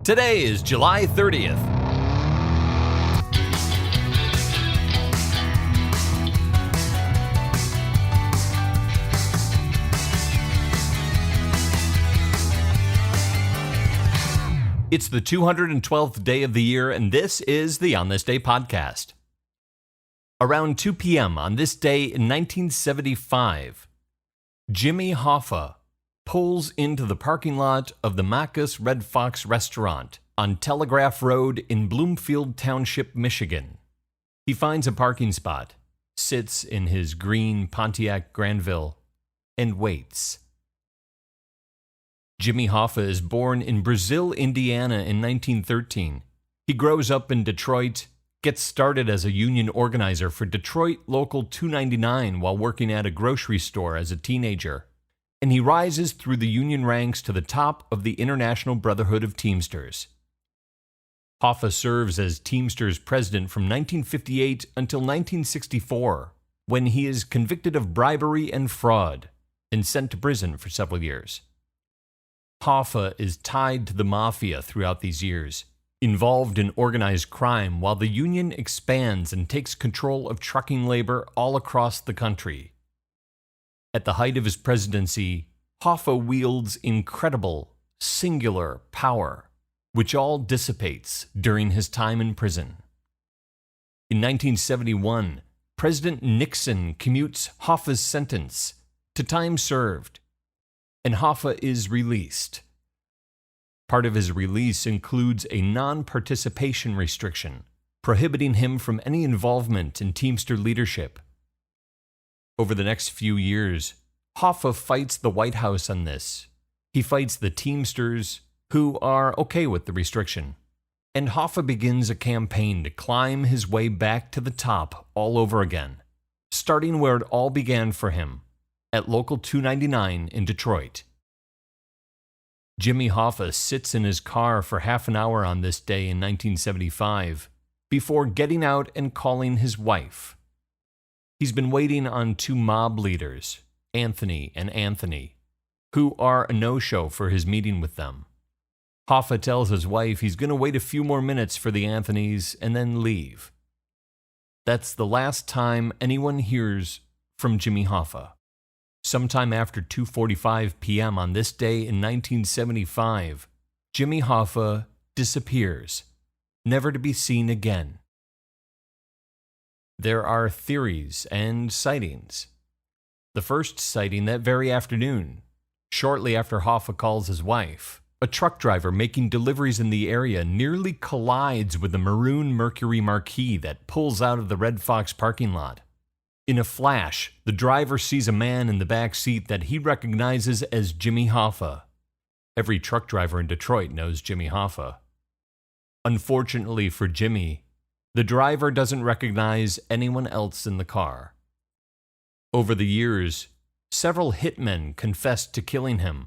Today is July 30th. It's the 212th day of the year, and this is the On This Day podcast. Around 2 p.m. on this day in 1975, Jimmy Hoffa pulls into the parking lot of the Macus Red Fox restaurant on Telegraph Road in Bloomfield Township, Michigan. He finds a parking spot, sits in his green Pontiac Granville, and waits. Jimmy Hoffa is born in Brazil, Indiana in 1913. He grows up in Detroit, gets started as a union organizer for Detroit Local 299 while working at a grocery store as a teenager, and he rises through the union ranks to the top of the International Brotherhood of Teamsters. Hoffa serves as Teamsters president from 1958 until 1964, when he is convicted of bribery and fraud and sent to prison for several years. Hoffa is tied to the mafia throughout these years, involved in organized crime while the union expands and takes control of trucking labor all across the country. At the height of his presidency, Hoffa wields incredible, singular power, which all dissipates during his time in prison. In 1971, President Nixon commutes Hoffa's sentence to time served, and Hoffa is released. Part of his release includes a non-participation restriction, prohibiting him from any involvement in Teamster leadership. Over the next few years, Hoffa fights the White House on this. He fights the Teamsters, who are okay with the restriction. And Hoffa begins a campaign to climb his way back to the top all over again, starting where it all began for him, at Local 299 in Detroit. Jimmy Hoffa sits in his car for half an hour on this day in 1975 before getting out and calling his wife. He's been waiting on two mob leaders, Anthony and Anthony, who are a no-show for his meeting with them. Hoffa tells his wife he's going to wait a few more minutes for the Anthonys and then leave. That's the last time anyone hears from Jimmy Hoffa. Sometime after 2:45 p.m. on this day in 1975, Jimmy Hoffa disappears, never to be seen again. There are theories and sightings. The first sighting that very afternoon, shortly after Hoffa calls his wife, a truck driver making deliveries in the area nearly collides with a maroon Mercury Marquis that pulls out of the Red Fox parking lot. In a flash, the driver sees a man in the back seat that he recognizes as Jimmy Hoffa. Every truck driver in Detroit knows Jimmy Hoffa. Unfortunately for Jimmy, the driver doesn't recognize anyone else in the car. Over the years, several hitmen confessed to killing him,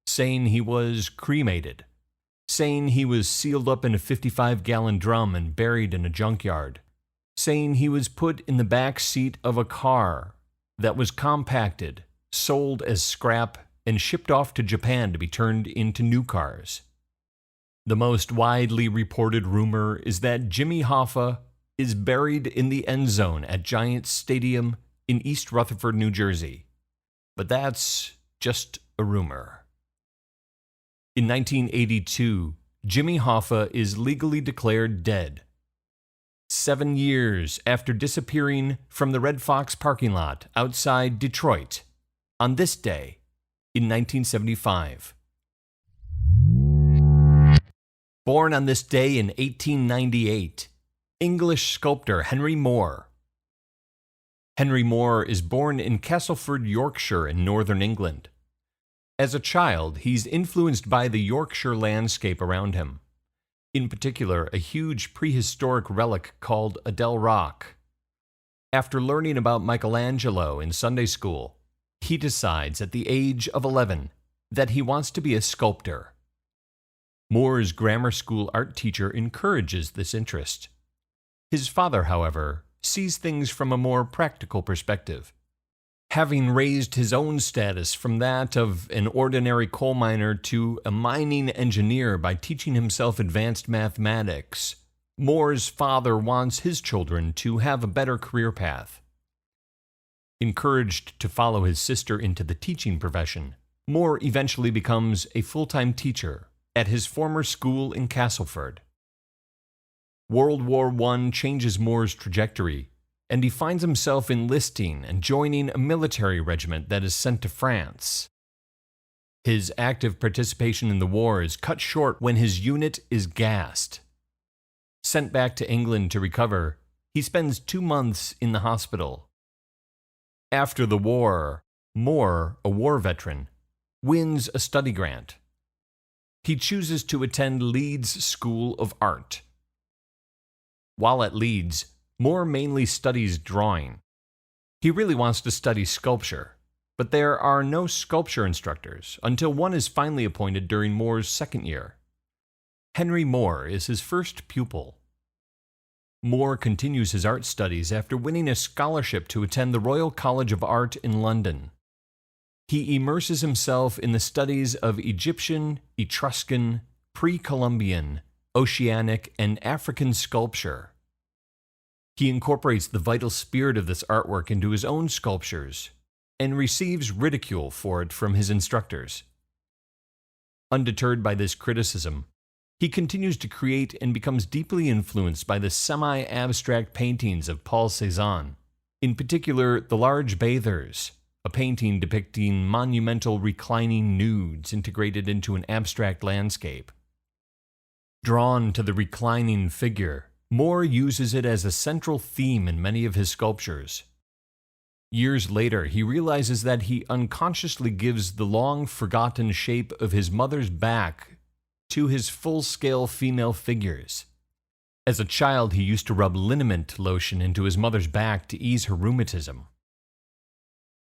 saying he was cremated, saying he was sealed up in a 55-gallon drum and buried in a junkyard, saying he was put in the back seat of a car that was compacted, sold as scrap, and shipped off to Japan to be turned into new cars. The most widely reported rumor is that Jimmy Hoffa is buried in the end zone at Giants Stadium in East Rutherford, New Jersey. But that's just a rumor. In 1982, Jimmy Hoffa is legally declared dead. 7 years after disappearing from the Red Fox parking lot outside Detroit, on this day in 1975. Born on this day in 1898, English sculptor Henry Moore. Henry Moore is born in Castleford, Yorkshire in northern England. As a child, he's influenced by the Yorkshire landscape around him. In particular, a huge prehistoric relic called Adele Rock. After learning about Michelangelo in Sunday school, he decides at the age of 11 that he wants to be a sculptor. Moore's grammar school art teacher encourages this interest. His father, however, sees things from a more practical perspective. having raised his own status from that of an ordinary coal miner to a mining engineer by teaching himself advanced mathematics. Moore's father wants his children to have a better career path. Encouraged to follow his sister into the teaching profession, Moore eventually becomes a full-time teacher at his former school in Castleford. World War I changes Moore's trajectory, and he finds himself enlisting and joining a military regiment that is sent to France. His active participation in the war is cut short when his unit is gassed. Sent back to England to recover, he spends 2 months in the hospital. After the war, Moore, a war veteran, wins a study grant. He chooses to attend Leeds School of Art. While at Leeds, Moore mainly studies drawing. He really wants to study sculpture, but there are no sculpture instructors until one is finally appointed during Moore's second year. Henry Moore is his first pupil. Moore continues his art studies after winning a scholarship to attend the Royal College of Art in London. He immerses himself in the studies of Egyptian, Etruscan, pre-Columbian, Oceanic, and African sculpture. He incorporates the vital spirit of this artwork into his own sculptures and receives ridicule for it from his instructors. Undeterred by this criticism, he continues to create and becomes deeply influenced by the semi-abstract paintings of Paul Cézanne, in particular The Large Bathers, a painting depicting monumental reclining nudes integrated into an abstract landscape. Drawn to the reclining figure, Moore uses it as a central theme in many of his sculptures. Years later, he realizes that he unconsciously gives the long-forgotten shape of his mother's back to his full-scale female figures. As a child, he used to rub liniment lotion into his mother's back to ease her rheumatism.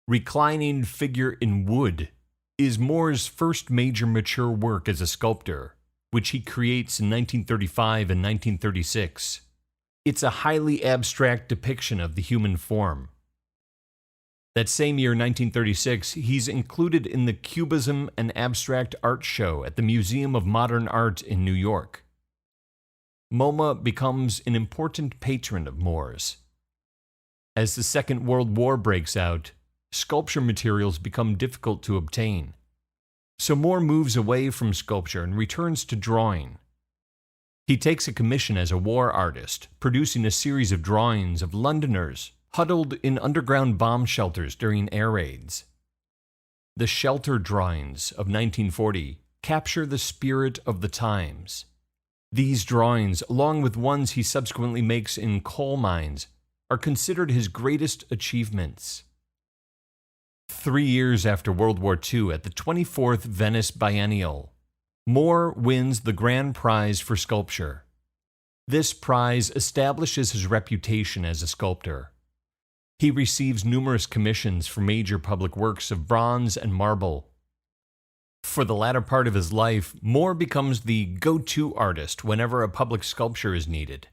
Reclining Figure in Wood is Moore's first major mature work as a sculptor, which he creates in 1935 and 1936. It's a highly abstract depiction of the human form. That same year, 1936, he's included in the Cubism and Abstract Art Show at the Museum of Modern Art in New York. MoMA becomes an important patron of Moore's. As the Second World War breaks out, sculpture materials become difficult to obtain. So Moore moves away from sculpture and returns to drawing. He takes a commission as a war artist, producing a series of drawings of Londoners huddled in underground bomb shelters during air raids. The shelter drawings of 1940 capture the spirit of the times. These drawings, along with ones he subsequently makes in coal mines, are considered his greatest achievements. 3 years after World War II, at the 24th Venice Biennial, Moore wins the Grand Prize for Sculpture. This prize establishes his reputation as a sculptor. He receives numerous commissions for major public works of bronze and marble. For the latter part of his life, Moore becomes the go-to artist whenever a public sculpture is needed.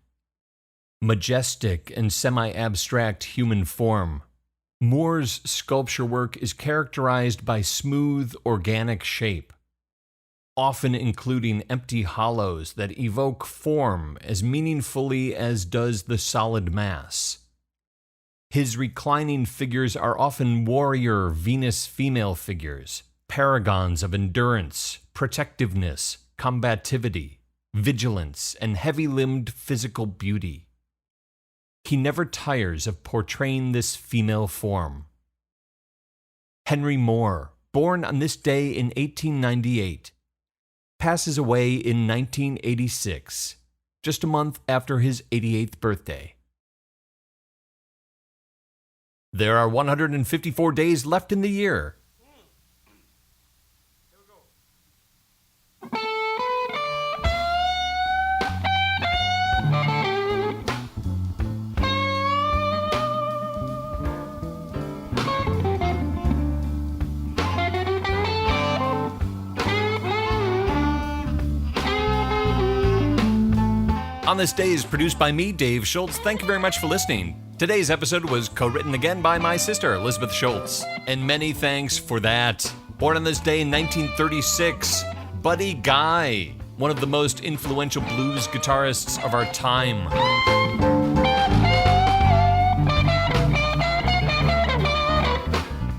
Majestic and semi-abstract human form, Moore's sculpture work is characterized by smooth, organic shape, often including empty hollows that evoke form as meaningfully as does the solid mass. His reclining figures are often warrior Venus female figures, paragons of endurance, protectiveness, combativity, vigilance, and heavy-limbed physical beauty. He never tires of portraying this female form. Henry Moore, born on this day in 1898, passes away in 1986, just a month after his 88th birthday. There are 154 days left in the year. On This Day is produced by me, Dave Schultz. Thank you very much for listening. Today's episode was co-written again by my sister, Elizabeth Schultz. And many thanks for that. Born on this day in 1936, Buddy Guy, one of the most influential blues guitarists of our time.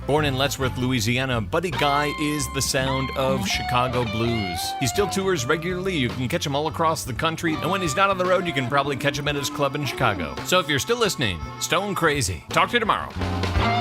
Born in Lettsworth, Louisiana, Buddy Guy is the sound of Chicago blues. He still tours regularly. You can catch him all across the country. And when he's not on the road, you can probably catch him at his club in Chicago. So if you're still listening, Stone Crazy. Talk to you tomorrow.